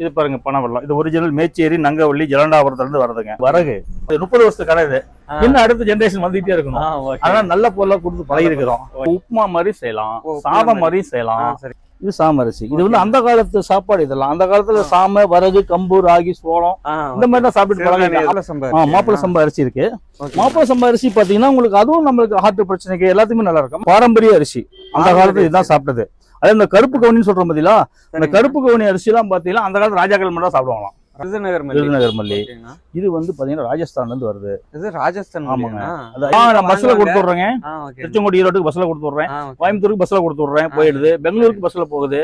இது பாருங்க பனவெல்லம். இது ஒரிஜினல் மேச்சேரி நங்கவள்ளி ஜலண்டாபுரத்துல இருந்து வருதுங்க. வரகு 30 வருஷத்து கடை இது. இன்னும் அடுத்த ஜெனரேஷன் வந்துட்டே இருக்கணும். அதனால நல்ல பொருளா கொடுத்து பழகி இருக்கிறோம். உப்புமா மாதிரி செய்யலாம், சாதம் மாதிரி செய்யலாம். இது சாமரிசி. இது வந்து அந்த காலத்து சாப்பாடு. இதெல்லாம் அந்த காலத்துல சாம, வரகு, கம்பு, ராகி, சோளம் இந்த மாதிரி தான் சாப்பிட்டு பழகிருக்காங்க. மாப்பிள சம்பா அரிசி இருக்கு. மாப்பிள சம்பா அரிசி பாத்தீங்கன்னா உங்களுக்கு அதுவும் நம்மளுக்கு ஹார்ட் பிரச்சனைக்கு எல்லாத்துக்குமே நல்லா இருக்கும். பாரம்பரிய அரிசி. அந்த காலத்துல இதுதான் சாப்பிட்டது. அதே இந்த கருப்பு கவுனின்னு சொல்றோம் பாத்தீங்களா, இந்த கருப்பு கவுனி அரிசி எல்லாம் பாத்தீங்கன்னா அந்த காலத்துல ராஜாக்கள் மட்டும் தான் சாப்பிடுவாங்களாம். விருதுநகர் மல்லி. இது வந்து பாத்தீங்கன்னா ராஜஸ்தான்ல இருந்து வருது. இது ராஜஸ்தான். ஆமாங்க. நான் பஸ்ல கொடுத்து விடுறேங்க. திருச்செங்கோடு ஈரோட்டுக்கு பஸ்ல கொடுத்து விடுறேன், கோயம்புத்தூருக்கு பஸ்ல கொடுத்து விடுறேன், போயிடுது. பெங்களூருக்கு பஸ்ல போகுது,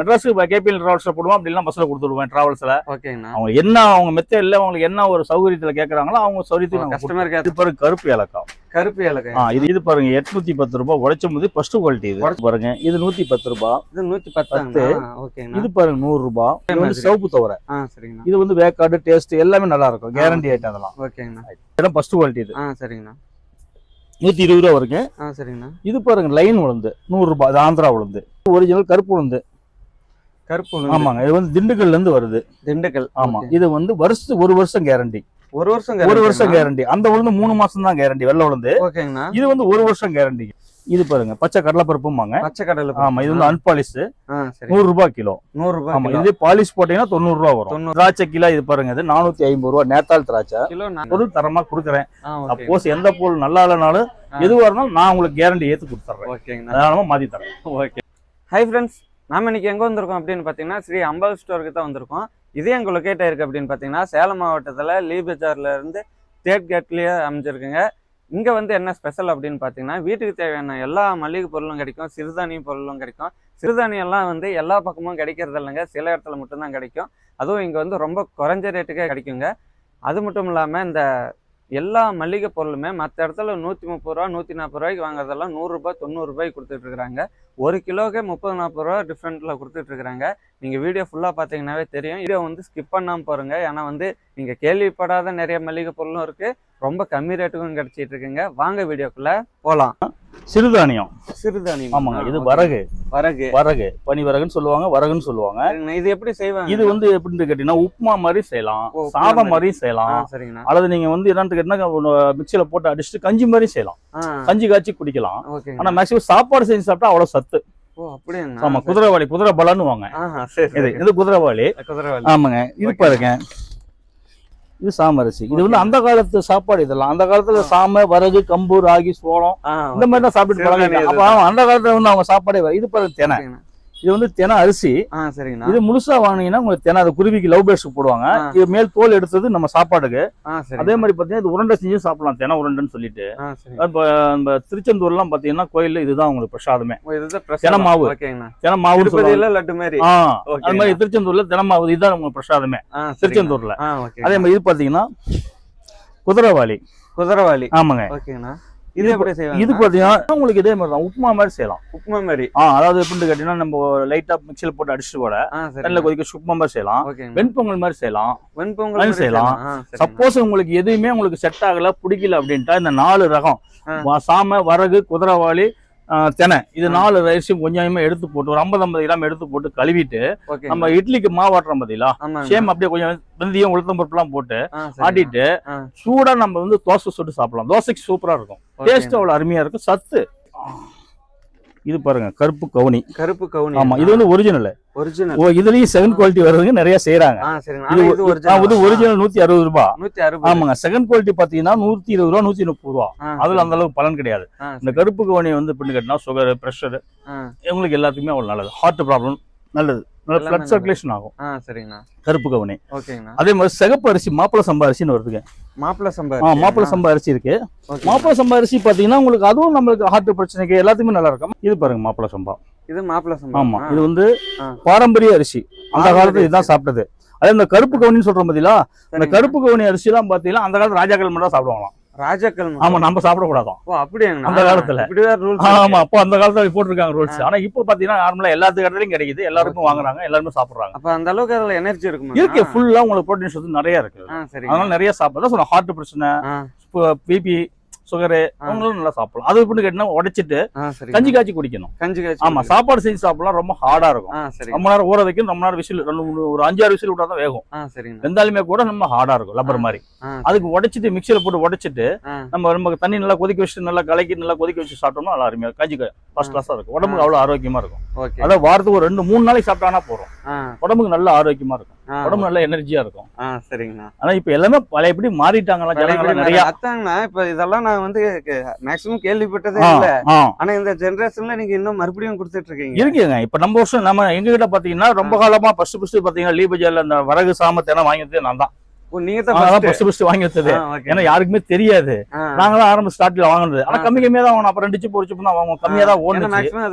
மெட்ராஸுக்கு கேபிஎல் டிராவல்ஸ்ல போடுவோம். அப்படிலாம் பஸ்ல கொடுத்து விடுவேன் டிராவல்ஸ்ல. அவங்க என்ன அவங்க மெத்தட்ல அவங்களுக்கு என்ன ஒரு சௌகரியத்துல கேக்குறாங்களோ அவங்க சௌகரியத்துக்கு. கருப்பு ஏலக்காய். கருப்பு ஏலக்காய் இது பாருங்க 810 ரூபாய் உடைச்ச முதி ஃபர்ஸ்ட் குவாலிட்டி. இது பாருங்க இது 110 ரூபாய். இது 110. இது பாருங்க 100 ரூபாய். இது வந்து சிவப்பு துவரை. இது வந்து வேக்காடு டேஸ்ட் எல்லாமே நல்லா இருக்கும். கேரண்டி ஐட்டம் அதெல்லாம். ஓகேங்கண்ணா. இதெல்லாம் ஃபர்ஸ்ட் குவாலிட்டி இது. சரிங்கண்ணா. 120 ரூபாய் வருங்க. சரிங்கண்ணா. இது பாருங்க லைன் உளுந்து 100 ரூபாய். இது ஆந்திரா உளுந்து. ஒரிஜினல் கருப்பு உளுந்து. கருப்பு உளுந்து. ஆமாங்க. இது வந்து திண்டுக்கல்ல இருந்து வருது. திண்டுக்கல். ஆமா. இது வந்து வருஷத்துக்கு 1 வருஷம் கேரண்டி. 1 வருஷம் கேரண்டி. அந்த உளுந்து 3 மாசம் தான் கேரண்டி. வெள்ளை உளுந்து. ஓகேங்கண்ணா. இது வந்து 1 வருஷம் கேரண்டி. இது பாருங்க பச்சை கடலை பருப்புமாங்க. பச்சை கடலை. ஆமா. இது வந்து அன்பாலிஷ். 100 ரூபாய் கிலோ. 100 ரூபாய். ஆமா. இது பாலிஷ் போட்டீங்கன்னா 90 ரூபாய் வரும். திராட்சை கிலோ இது பாருங்க இது 450 ரூபாய். நேத்தால் திராட்சை பொருள் தரமா கொடுக்குறேன். சப்போஸ் எந்த பொருள் நல்லா இல்லைனாலும் எதுவா இருந்தாலும் நான் உங்களுக்கு கேரண்டி ஏத்து கொடுத்துறேன். அதனால மாத்தி தரேன். ஓகே. ஹை ஃப்ரெண்ட்ஸ், நாம இன்னைக்கு எங்க வந்திருக்கோம் அப்படின்னு பாத்தீங்கன்னா ஸ்ரீ அம்பாள் ஸ்டோருக்கு தான் வந்திருக்கோம். இது எங்க லொக்கேட் ஆயிருக்கு அப்படின்னு பாத்தீங்கன்னா சேலம் மாவட்டத்துல லீ பஜார்ல இருந்து தேர்ட் கேட்லயே அமைஞ்சிருக்குங்க. இங்க வந்து என்ன ஸ்பெஷல் அப்படின்னு பாத்தீங்கன்னா வீட்டுக்கு தேவையான எல்லா மளிகை பொருளும் கிடைக்கும், சிறுதானிய பொருளும் கிடைக்கும். சிறுதானியம் எல்லாம் வந்து எல்லா பக்கமும் கிடைக்கிறது இல்லைங்க, சில இடத்துல மட்டும்தான் கிடைக்கும். அதுவும் இங்க வந்து ரொம்ப குறைஞ்ச ரேட்டுக்கே கிடைக்குங்க. அது மட்டும் இல்லாம இந்த எல்லா மளிகை பொருளுமே மற்ற இடத்துல 130 ரூபா 140 ரூபாய்க்கு வாங்குறதெல்லாம் 100 ரூபாய் 90 ரூபாய்க்கு கொடுத்துட்டு இருக்காங்க. 1 கிலோக்கே 30-40 ரூபா டிஃப்ரெண்ட்ல கொடுத்துட்டு இருக்காங்க. நீங்க வீடியோ ஃபுல்லா பாத்தீங்கன்னாவே தெரியும். வீடியோ வந்து ஸ்கிப் பண்ணாம பாருங்க. ஏன்னா வந்து நீங்க கேள்விப்படாத நிறைய மளிகை பொருளும் இருக்கு, ரொம்ப கம்மி ரேட்டுக்கும் கிடைச்சிட்டு இருக்குங்க. வாங்க வீடியோக்குள்ள போலாம். சிறுதானியம். சிறுதானியம். ஆமாங்க. இது வரகு. வரகு. வரகு பனி வரகுன்னு சொல்லுவாங்க, வரகுன்னு சொல்லுவாங்க. இது எப்படி செய்வாங்க? இது வந்து எப்படின்னு கேட்டீங்கன்னா உப்புமா மாதிரி செய்யலாம், சாதம் மாதிரி செய்யலாம். அல்லது நீங்க வந்து என்னன்னு கேட்டீங்கன்னா மிக்சியில போட்டு அடிச்சுட்டு கஞ்சி மாதிரி செய்யலாம், கஞ்சி காய்ச்சி குடிக்கலாம். ஆனா மேக்சிமம் சாப்பாடு செஞ்சு சாப்பிட்டா அவ்வளவு சத்து. ஆமா. குதிரைவாளி, குதிரை பலன்னு வாங்க. இது குதிரைவாளி. ஆமாங்க. இது பாருங்க இது சாமரிசி. இது வந்து அந்த காலத்து சாப்பாடு. இதெல்லாம் அந்த காலத்துல சாம, வரகு, கம்பு, ராகி, சோளம் இந்த மாதிரி தான் சாப்பிட்டு பழகிருக்காங்க. அப்ப அந்த காலத்துல வந்து அவங்க சாப்பாடே. இது பாருங்க தெனை. இது வந்து தெனை அரிசி. இது முழுசா வாங்கினீங்கன்னா உங்களுக்கு தெனை அது குருவிக்கு லவ் பேர்ட்ஸ்க்கு போடுவாங்க. இது மேல் தோல் எடுத்தது நம்ம சாப்பாடுக்கு. அதே மாதிரி பாத்தீங்கன்னா இது உருண்டை செஞ்சு சாப்பிடலாம், தெனை உருண்டைன்னு சொல்லிட்டு. நம்ம திருச்செந்தூர் எல்லாம் பாத்தீங்கன்னா கோயில்ல இதுதான் உங்களுக்கு பிரசாதமே. தெனை மாவு. தெனை மாவு அது மாதிரி திருச்செந்தூர்ல தெனை மாவு இதுதான் உங்களுக்கு பிரசாதமே திருச்செந்தூர்ல. அதே மாதிரி இது பாத்தீங்கன்னா குதிரைவாளி. குதிரைவாளி. ஆமாங்க. இது பாத்தீங்கன்னா உங்களுக்கு இதே மாதிரி தான் உப்புமா மாதிரி செய்யலாம். உப்புமா மாதிரி. அதாவது எப்படின்னு கேட்டீங்கன்னா நம்ம லைட்டா மிக்சியில போட்டு அடிச்சுட்டு கூட தண்ணில கொதிக்க உப்புமா மாதிரி செய்யலாம், வெண்பொங்கல் மாதிரி செய்யலாம், வெண்பொங்கல் செய்யலாம். சப்போஸ் உங்களுக்கு எதுவுமே உங்களுக்கு செட் ஆகல பிடிக்கல அப்படின்ட்டா இந்த 4 ரகம் சாம, வரகு, குதிரைவாளி, தெனை இது 4 ரைஸும் கொஞ்சமா எடுத்து போட்டு ஒரு 50-50 கிராம் எடுத்து போட்டு கழுவிட்டு நம்ம இட்லிக்கு மாவாட்டுறோம் பாத்தீங்களா, சேம் அப்படியே கொஞ்சம் வெந்தயம் உளுத்தம் பருப்பு எல்லாம் போட்டு ஆட்டிட்டு சூடா நம்ம வந்து தோசை சுட்டு சாப்பிடலாம். தோசைக்கு சூப்பரா இருக்கும், டேஸ்ட் அவ்வளவு அருமையா இருக்கும், சத்து. இது பாருங்க கருப்பு கவுனி. கருப்பு கவுனி. ஆமா. இது வந்து ஒரிஜினல். ஒரிஜினல். இதுலயும் செகண்ட் குவாலிட்டி வருதுங்க, நிறைய செய்யறாங்க. இது ஒரிஜினல் 160 ரூபாய். ஆமாங்க. செகண்ட் குவாலிட்டி பாத்தீங்கன்னா 120 ரூபா 130 ரூபா. அதுல அந்த அளவுக்கு பலன் கிடையாது. இந்த கருப்பு கவுனி வந்து எப்படி கேட்டா சுகர், பிரஷர் இவங்களுக்கு எல்லாத்துக்குமே அவ்வளவு நல்லது. ஹார்ட் ப்ராப்ளம் நல்லது, பிளட் சர்க்குலேஷன் ஆகும். சரிங்கண்ணா. கருப்பு கவுனி. அதே மாதிரி சிகப்பு அரிசி மாப்பிள சம்பா அரிசின்னு வருதுங்க. மாப்பிள சம்பா. மாப்பிள சம்பா அரிசி இருக்கு. மாப்பிள சம்பா அரிசி பாத்தீங்கன்னா உங்களுக்கு அதுவும் நம்மளுக்கு ஹார்ட் பிரச்சனைக்கு எல்லாத்துக்குமே நல்லா இருக்கும். இது பாருங்க மாப்பிள சம்பா. இது மாப்பிள சம்பா. ஆமா. இது வந்து பாரம்பரிய அரிசி. அந்த காலத்துல இதுதான் சாப்பிட்டது. அதே இந்த கருப்பு கவுனின்னு சொல்றோம் பாத்தீங்களா, இந்த கருப்பு கவுனி அரிசி எல்லாம் பாத்தீங்கன்னா அந்த காலத்துல ராஜாக்கள் மட்டும் சாப்பிடுவாங்களாம். ராஜாக்கள். ஆமா. நம்ம சாப்பிடக்கூடாதான். அந்த காலத்துல. ஆமா. அப்போ அந்த காலத்துல போட்டிருக்காங்க ரூல்ஸ். ஆனா இப்போ பாத்தீங்கன்னா நார்மலா எல்லாத்து இடத்துலயும் கிடைக்குது, எல்லாருக்கும் வாங்குறாங்க, எல்லாருமே சாப்பிடுறாங்க. அப்ப அந்த அளவுக்கு அதுல எனர்ஜி இருக்கும். இருக்கு. ஃபுல்லா உங்களுக்கு புரோட்டீன் சத்து நிறைய இருக்கு. அதனால நிறைய சாப்பிடுறதா சொல்ல. ஹார்ட் பிரச்சனை, பிபி, சுகரு அவங்களும் நல்லா சாப்பிடலாம். அது எப்படி கேட்டீங்கன்னா உடைச்சிட்டு கஞ்சி காய்ச்சி குடிக்கணும். ஆமா, சாப்பாடு செஞ்சு சாப்பிடலாம். ரொம்ப ஹார்டா இருக்கும். ரொம்ப நேரம் ஊற வைக்கணும். ரொம்ப நேரம் விசில் ஒரு 5-6 விசில் விட்டா தான் வேகும். வெந்தாலுமே கூட நம்ம ஹார்டா இருக்கும், லப்பர் மாதிரி. அதுக்கு உடைச்சிட்டு மிக்சியில போட்டு உடைச்சிட்டு நம்ம தண்ணி நல்லா கொதிக்க வச்சுட்டு நல்லா கலக்கி நல்லா கொதிக்க வச்சு சாப்பிட்டோம்னா நல்லா அருமையா கஞ்சி ஃபர்ஸ்ட் கிளாஸா இருக்கும். உடம்புக்கு அவ்வளவு ஆரோக்கியமா இருக்கும். அதாவது வாரத்துக்கு ஒரு 2-3 நாளைக்கு சாப்பிட்டானா போறோம், உடம்புக்கு நல்ல ஆரோக்கியமா இருக்கும், உடம்பு நல்ல எனர்ஜியா இருக்கும். சரிங்கண்ணா. ஆனா இப்ப எல்லாமே பழைய எப்படி மாறிட்டாங்களா ஜனங்கள் நிறைய. இப்ப இதெல்லாம் நான் வந்து மேக்ஸிமம் கேள்விப்பட்டதே இல்ல. ஆனா இந்த ஜெனரேஷன்ல நீங்க இன்னும் மறுபடியும் கொடுத்துட்டு இருக்கீங்க. இருக்குங்க. இப்ப நம்ம வருஷம் நம்ம எங்க கிட்ட பாத்தீங்கன்னா ரொம்ப காலமா ஃபர்ஸ்ட் பாத்தீங்கன்னா லீ பஜார்ல அந்த வரகு சாமத்தை வாங்கினதே நான் தான். வாங்கி வச்சது. ஏன்னா யாருக்குமே தெரியாது. நாங்களாம் ஆரம்ப ஸ்டார்ட்ல வாங்கினது. ஆனா கம்மியா தான் வாங்கணும். அப்புறம் டிச்சு பொறிச்சு அவங்க கம்மியா தான் ஓடுச்சு.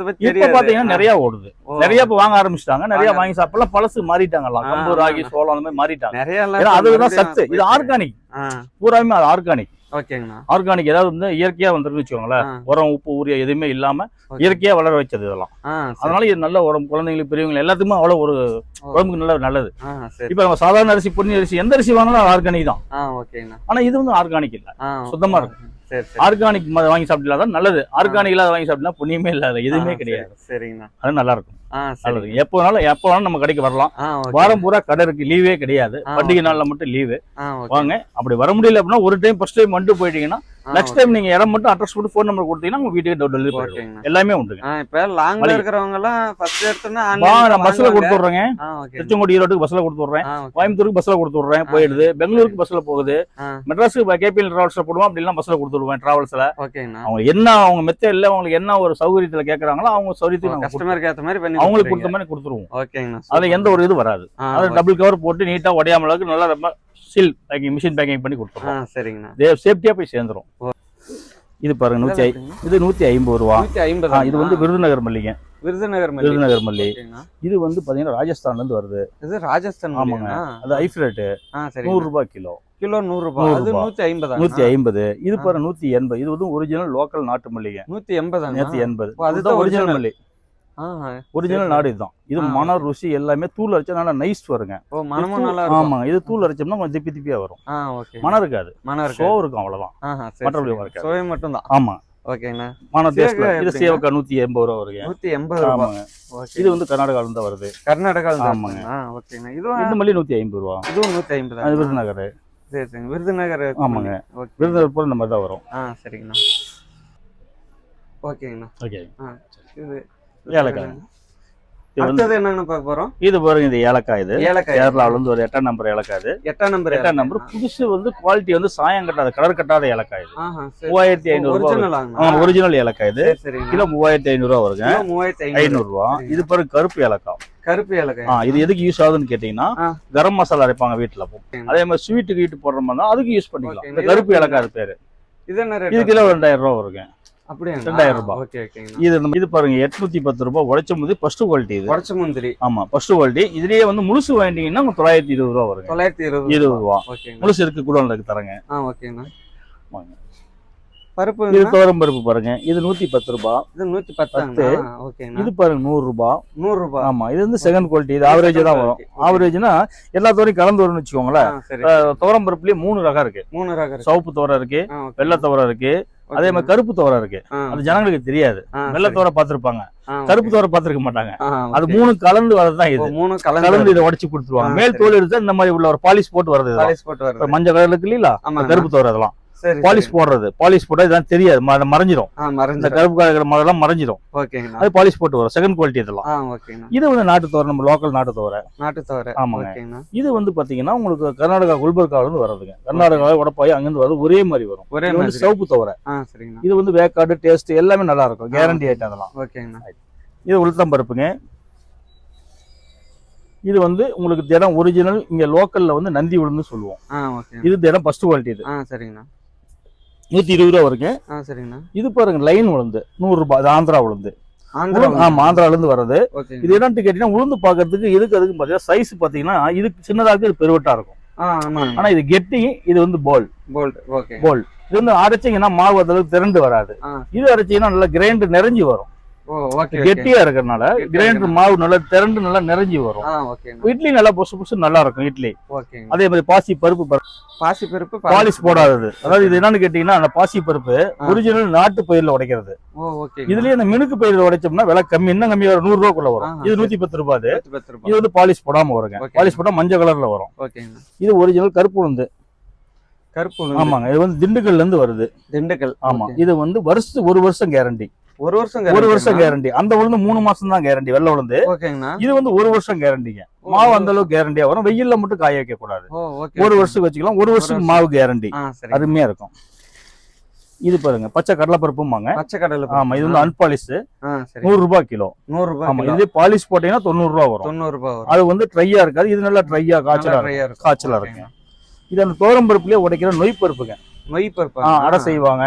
இப்ப பாத்தீங்கன்னா நிறைய ஓடுது. நிறைய இப்ப வாங்க ஆரம்பிச்சிட்டாங்க. நிறைய வாங்கி சாப்பிடலாம். பழசு மாறிட்டாங்கலாம். கம்பு, ராகி, சோளம் அந்த மாதிரி மாறிட்டாங்க. அதுதான் சத்து. இது ஆர்கானிக், பூராமே அது ஆர்கானிக். ஆர்கானிக் ஏதாவது வந்து இயற்கையா வந்துருன்னு வச்சுக்கோங்களேன். உரம், உப்பு, ஊரியா எதுவுமே இல்லாம இயற்கையா வளர வச்சது இதெல்லாம். அதனால இது நல்ல உடம்பு, குழந்தைங்களுக்கு, பெரியவங்க எல்லாத்துக்குமே அவ்வளவு ஒரு உடம்புக்கு நல்லது. இப்ப நம்ம சாதாரண அரிசி, பொன்னி அரிசி, எந்த அரிசி வாங்கினாலும் ஆர்கானிக் தான். ஆனா இது வந்து ஆர்கானிக் இல்ல, சுத்தமா இருக்கும். ஆர்கானிக் வாங்கி சாப்பிடலாம் நல்லது. ஆர்கானிக் இல்லாத வாங்கி சாப்பிட்டா புண்ணியமே இல்லாத எதுவுமே கிடையாது. சரிங்கண்ணா, அது நல்லா இருக்கும். எப்ப வேணாலும் நம்ம கடைக்கு வரலாம். வாரம் பூரா கடை இருக்கு, லீவே கிடையாது. பண்டிகை நாள்ல மட்டும் லீவு. வாங்க. அப்படி வர முடியல அப்படின்னா ஒரு டைம் ஃபர்ஸ்ட் டைம் வந்துட்டு போயிட்டீங்கன்னா நெக்ஸ்ட் டைம் நீங்க இடம் மட்டும் அட்ரஸ் போட்டு ஃபோன் நம்பர் கொடுத்தீங்கன்னா உங்க வீட்டுக்கு டெலிவரி பண்ணுவாங்க. எல்லாமே உண்டுங்க. இப்ப லாங்ல இருக்கிறவங்க எல்லாம் ஃபர்ஸ்ட் எடுத்தோம்னா நான் பஸ்ல கொடுத்து விடுறேங்க. திருச்செங்கோடு, ஈரோட்டுக்கு பஸ்ல கொடுத்து விடுறேன். கோயம்புத்தூருக்கு பஸ்ல கொடுத்து விடுறேன், போயிடுது. பெங்களூருக்கு பஸ்ல போகுது. மெட்ராஸுக்கு கேபிஎல் டிராவல்ஸ்ல போடுவோம். அப்படிலாம் பஸ்ல கொடுத்து விடுவேன், டிராவல்ஸ்ல. அவங்க என்ன அவங்க மெத்தட்ல அவங்களுக்கு என்ன ஒரு சௌகரியத்துல கேக்குறாங்களோ அவங்க சௌகரியத்துக்கு கஸ்டமருக்கு ஏத்த மாதிரி பண்ணி அவங்களுக்கு கொடுத்த மாதிரி கொடுத்துருவோம். ஓகேங்க. அதுல எந்த ஒரு இது வராது. அது டபுள் கவர் போட்டு நீட்டா உடையாம அளவுக்கு நல்லா ரொம்ப சீல் பேக்கிங், மிஷின் பேக்கிங் பண்ணி கொடுத்துருவோம். சரிங்கண்ணா. சேஃப்டியா போய் சேர்ந்துரும். இது பாருங்க, இது 150 ரூபா. இது வந்து விருதுநகர் மல்லிங்க. விருதுநகர் மல்லி. இது வந்து பாத்தீங்கன்னா ராஜஸ்தான்ல இருந்து வருது. இது ராஜஸ்தான். ஆமாங்க. அது ஐஸ் ரேட்டு 100 ரூபாய் கிலோ. 100 ரூபாய். அது 150. இது பாருங்க 180. இது வந்து ஒரிஜினல் லோக்கல் நாட்டு மல்லிங்க. 180. அதுதான் ஒரிஜினல் மல்லி. ஒரிஜினல் நாடு இதுதான். இது மண ருசி எல்லாமே தூள் அரைச்சா நல்லா நைஸ் வருங்க. ஆமா, இது தூள் அரைச்சோம்னா கொஞ்சம் திப்பி திப்பியா வரும். மணம் இருக்காது, ஷோ இருக்கும், அவ்வளவுதான். மற்றபடி சுவை மட்டும் தான். ஆமா. ஓகேங்கண்ணா. மண டேஸ்ட்ல இது சேவக்கா 180 ரூபா வருங்க. 180. ஆமாங்க. இது வந்து கர்நாடகால இருந்து வருது. கர்நாடகால. ஆமாங்க. ஓகேங்க. இது இந்த மல்லி 150 ரூபா. இதுவும் 150. அது விருதுநகர். சரி சரி, விருதுநகர். ஆமாங்க. விருதுநகர் போல நம்ம தான் வரும். சரிங்கண்ணா. ஓகேங்கண்ணா. ஓகே. இது ஏலக்காய். அடுத்தது என்னன்னு பார்க்க போறோம். இது பாருங்க, இது ஏலக்காய். இது கேரளால இருந்து ஒரு 8 நம்பர் ஏலக்காய். இது 8 நம்பர் புதுசு வந்து குவாலிட்டி வந்து சாயம் கட்டாத, கலர் கட்டாத ஏலக்காய். இது 3500 ரூபாய். ஒரிஜினல் ஏலக்காய். இது கிலோ 3500 ரூபாய் வருங்க. 3500 ரூபாய். இது பாருங்க கருப்பு ஏலக்காய். கருப்பு ஏலக்காய். இது எதுக்கு யூஸ் ஆகுதுன்னு கேட்டீங்கன்னா கரம் மசாலா அரைப்பாங்க வீட்டுல. அதே மாதிரி ஸ்வீட்டுக்கு வீட்டு போடுற மாதிரி அதுக்கு யூஸ் பண்ணிக்கலாம். இந்த கருப்பு ஏலக்காய் பேரு. இது கிலோ 2000 ரூபாய் வருங்க. 2000 ரூபாய். இது பாருங்க 810 ரூபாய். உடைச்ச முந்திரி ஃபர்ஸ்ட் குவாலிட்டி. இது உடைச்ச முந்திரி. ஆமா, ஃபர்ஸ்ட் குவாலிட்டி. இதுலயே வந்து முழுசு வாங்கிட்டீங்கன்னா 920 ரூபாய் வருங்க. 920 ரூபாய். முழுசு இருக்கு, கூட இருக்கு தரங்க. ஓகேண்ணா. பருப்பு. இது துவரம் பருப்பு பாருங்க. இது 110 ரூபாய். இது 110. ஓகேண்ணா. இது பாருங்க 100 ரூபாய். 100 ரூபாய். ஆமா, இது வந்து செகண்ட் குவாலிட்டி. இது ஆவரேஜ் தான் வரும். ஆவரேஜ்னா எல்லா துவரையும் கலந்து வரும்னு வச்சுக்கோங்களேன். துவரம் பருப்புலயே 3 ரகம் இருக்கு. 3 ரகம். சிவப்பு துவரம் இருக்கு, வெள்ளை துவரம் இருக்கு, அதே மாதிரி கருப்பு துவரம் இருக்கு. அது ஜனங்களுக்கு தெரியாது. வெள்ளை துவரை பார்த்திருப்பாங்க, கருப்பு துவரை பார்த்திருக்க மாட்டாங்க. அது 3 கலந்து வரதுதான் இது. 3 கலந்து இதை உடைச்சு கொடுத்துருவாங்க. மேல் தோல் எடுத்து இந்த மாதிரி உள்ள ஒரு பாலிஷ் போட்டு வருது. மஞ்சள் கலர்ல இருக்கு இல்ல, கருப்பு துவரை. அதெல்லாம் பாலிஷ் போடுறது. பாலிஷ் போட்டா இதெல்லாம் தெரியாது, மறைஞ்சிடும். இந்த கருப்பு கலர் மரம் மறைஞ்சிடும். அது பாலிஷ் போட்டு வரும். செகண்ட் குவாலிட்டி இதெல்லாம். இது வந்து நாட்டு துவரை, நம்ம லோக்கல் நாட்டு துவரை. ஆமாங்க. இது வந்து பாத்தீங்கன்னா உங்களுக்கு கர்நாடகா குல்பர்கால இருந்து வருதுங்க. கர்நாடகாவை உடப்பாய் அங்கிருந்து வரும், ஒரே மாதிரி வரும். ஒரே மாதிரி சிவப்பு துவரை. இது வந்து வேக்காடு டேஸ்ட் எல்லாமே நல்லா இருக்கும், கேரண்டி ஐட்டம் அதெல்லாம். இது உளுத்தம் பருப்புங்க. இது வந்து உங்களுக்கு தினம் ஒரிஜினல். இங்க லோக்கல்ல வந்து நந்தி உளுந்து சொல்லுவோம். இது தினம் ஃபர்ஸ்ட் குவாலிட்டி. இது 120 ரூபா வருங்க. சரிங்கண்ணா. இது பாருங்க லைன் உளுந்து 100 ரூபாய். அது ஆந்திரா உளுந்து. ஆமா, ஆந்திரால இருந்து வருது. இது என்னன்னு கேட்டீங்கன்னா உளுந்து பாக்குறதுக்கு இதுக்கு அதுக்கு பாத்தீங்கன்னா சைஸ் பாத்தீங்கன்னா இது சின்னதா இருக்கு, இது பெருவட்டா இருக்கும். ஆனா இது கெட்டி, இது வந்து போல். இது வந்து அரைச்சிங்கன்னா மாவு அந்த அளவுக்கு திரண்டு வராது. இது அரைச்சிங்கன்னா நல்லா கிரைண்ட் நிறைஞ்சு வரும். கெட்டியா இருக்கிறதுனால கிரைண்டர் மாவு நல்லா திரண்டு நல்லா நிறைஞ்சி வரும். இட்லி நல்லா புசு புசு நல்லா இருக்கும் இட்லி. அதே மாதிரி பாசி பருப்பு பாலிஷ் போடாதது. அதாவது இது என்னன்னு கேட்டீங்கன்னா அந்த பாசி பருப்பு ஒரிஜினல் நாட்டு பயிர்ல உடைக்கிறது. இதுலயே இந்த மினுக்கு பயிர்ல உடைச்சோம்னா விலை கம்மி, இன்னும் கம்மி வரும், 100 ரூபாய்க்குள்ள வரும். இது 110 ரூபாய். இது வந்து பாலிஷ் போடாம வருங்க. பாலிஷ் போட்டா மஞ்சள் கலர்ல வரும். இது ஒரிஜினல் கருப்பு உளுந்து. ஆமாங்க, இது வந்து திண்டுக்கல்ல இருந்து வருது. திண்டுக்கல். ஆமா, இது வந்து ஒரு வருஷம் கேரண்டி. ஒரு வருஷம் கேரண்டி. அந்த உளுந்து 3 மாசம் தான் கேரண்டி, வெள்ளை உளுந்து. இது வந்து 1 வருஷம் கேரண்டிங்க. மாவு அந்த அளவுக்கு கேரண்டியா வரும். வெயில்ல மட்டும் காய வைக்க கூடாது. 1 வருஷத்துக்கு வச்சுக்கலாம். 1 வருஷத்துக்கு மாவு கேரண்டி. அருமையா இருக்கும். இது பாருங்க, பச்சை கடலை பருப்புமாங்க. பச்சை கடலை. ஆமா, இது வந்து அன்பாலிஷ். 100 ரூபாய் கிலோ. 100 ரூபாய். ஆமா, இதே பாலிஷ் போட்டீங்கன்னா 90 ரூபாய் வரும். 90 ரூபாய் வரும். அது வந்து ட்ரையா இருக்காது. இது நல்லா ட்ரையா காய்ச்சலா இருக்கும். இது அந்த தோரம் பருப்புலயே உடைக்கிற நொய் பருப்புங்க. அடை செய்வாங்க.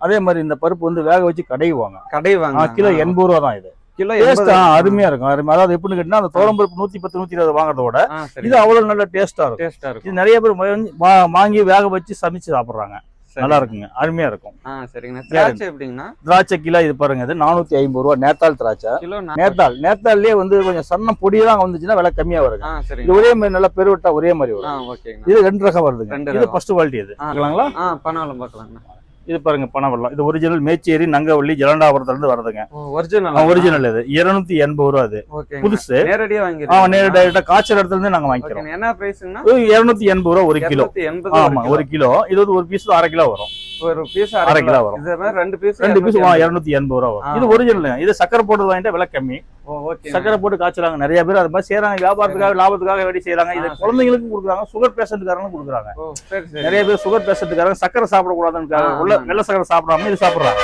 அதே மாதிரி இந்த பருப்பு வந்து வேக வச்சு கடைவாங்க. கிலோ 80 ரூபா தான். இது கிலோ அருமையா இருக்கும். அதாவது எப்படின்னு கேட்டீங்கன்னா அந்த தோரம் பருப்பு 110 120 வாங்குறத விட இது அவ்வளவு நல்ல டேஸ்டா இருக்கும். இது நிறைய பேர் வாங்கி வேக வச்சு சமைச்சு சாப்பிடுறாங்க. நல்லா இருக்குங்க, அருமையா இருக்கும். திராட்சை கிலோ இது பாருங்க, இது 450 ரூபா. நேத்தாள் திராட்சை. நேத்தாள்லயே வந்து கொஞ்சம் சன்ன பொடியெல்லாம் வந்துச்சுன்னா விலை கம்மியா வருங்க. இது ஒரே மாதிரி நல்லா பெருவிட்டா ஒரே மாதிரி வரும். இது 2 ரகம் வருதுங்க. இது ஃபர்ஸ்ட் குவாலிட்டி. இது பார்க்கலாம். இது பாருங்க, பனவெல்லம். இது ஒரிஜினல் மேச்சேரி நங்கவள்ளி ஜலண்டாபுரத்துல இருந்து வருதுங்க. ஒரிஜினல். இது 280 ரூபா. அது புதுசு. நேரடியா காய்ச்சல் இடத்துல இருந்து நாங்க வாங்கிக்கிறோம். என்ன பிரைஸ்னா 280 ரூபா 1 கிலோ. ஆமா, 1 கிலோ. இது வந்து ஒரு பீஸ் 1/2 கிலோ வரும். ஒரு பீஸ் 1/2 கிலோ வரும். இது மாதிரி 2 பீஸ் 280 ரூபா வரும். இது ஒரிஜினல். இது சக்கரை போட்டு வாங்கிட்டா விலை கம்மி. சக்கரை போட்டு காய்ச்சலாங்க. நிறைய பேர் அது மாதிரி செய்யறாங்க, வியாபாரத்துக்காக லாபத்துக்காக வேடி செய்யறாங்க. இது குழந்தைங்களுக்கும் கொடுக்குறாங்க, சுகர் பேஷண்ட்டுக்காரங்களும் கொடுக்குறாங்க. நிறைய பேர் சுகர் பேஷண்ட்டுக்காரங்க சக்கரை சாப்பிடக்கூடாதுன்னு வெள்ளை சக்கரை சாப்பிடாம இது சாப்பிடுறாங்க.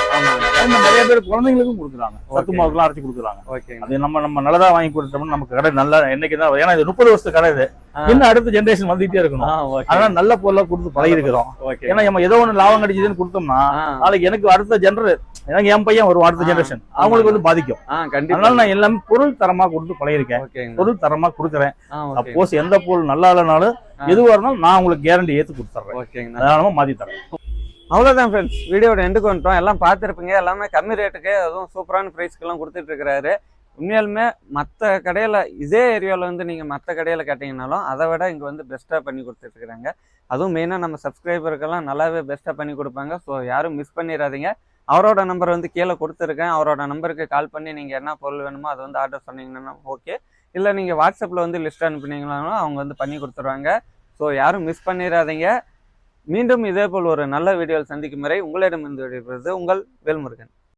நிறைய பேர் குழந்தைங்களுக்கும் கொடுக்குறாங்க, சத்து மாவுக்குலாம் அரைச்சி கொடுக்குறாங்க. அது நம்ம நல்லதா வாங்கி கொடுத்தோம்னா நமக்கு கடை நல்லா என்னைக்கு தான். ஏன்னா இது 30 வருஷத்து கடை. இது இன்னும் அடுத்த ஜெனரேஷன் வந்துட்டே இருக்கணும். அதனால நல்ல பொருளா கொடுத்து பழகி இருக்கிறோம். ஏன்னா நம்ம ஏதோ ஒண்ணு லாபம் கிடைச்சதுன்னு கொடுத்தோம்னா நாளைக்கு எனக்கு அடுத்த ஜெனரேஷன், எனக்கு என் பையன் ஒரு அடுத்த ஜெனரேஷன் அவங்களுக்கு வந்து பாதிக்கும். அதனால நான் எல்லாமே பொருள் தரமா கொடுத்து பழகிருக்கேன், பொருள் தரமா கொடுக்குறேன். சப்போஸ் எந்த பொருள் நல்லா இல்லைனாலும் எதுவா இருந்தாலும் நான் உங்களுக்கு கேரண்டி ஏத்து கொடுத்துறேன், அதனால மாத்தி தரேன். அவ்வளோதான் ஃப்ரெண்ட்ஸ், வீடியோட எண்டுக்கு வந்துட்டோம். எல்லாம் பார்த்துருப்பீங்க. எல்லாமே கம்மி ரேட்டுக்கு, அதுவும் சூப்பரான ப்ரைஸ்க்கெல்லாம் கொடுத்துட்டு இருக்கிறாரு. உண்மையாலுமே மற்ற கடையில், இதே ஏரியாவில் வந்து நீங்கள் மற்ற கடையில் கேட்டிங்கனாலும் அதை விட இங்கே வந்து பெஸ்ட்டாக பண்ணி கொடுத்துட்ருக்குறாங்க. அதுவும் மெயினாக நம்ம சப்ஸ்கிரைபருக்கெல்லாம் நல்லாவே பெஸ்ட்டாக பண்ணி கொடுப்பாங்க. ஸோ யாரும் மிஸ் பண்ணிடாதீங்க. அவரோட நம்பர் வந்து கீழே கொடுத்துருக்கேன். அவரோட நம்பருக்கு கால் பண்ணி நீங்கள் என்ன பொருள் வேணுமோ அதை வந்து ஆர்டர் சொன்னீங்கன்னா ஓகே. இல்லை நீங்கள் வாட்ஸ்அப்பில் வந்து லிஸ்ட் அனுப்புனீங்கனாலும் அவங்க வந்து பண்ணி கொடுத்துருவாங்க. ஸோ யாரும் மிஸ் பண்ணிடாதீங்க. மீண்டும் இதே போல் ஒரு நல்ல வீடியோவில் சந்திக்கும் வரை உங்களிடம் இருந்து விடைபெறுவது உங்கள் வேல்முருகன்.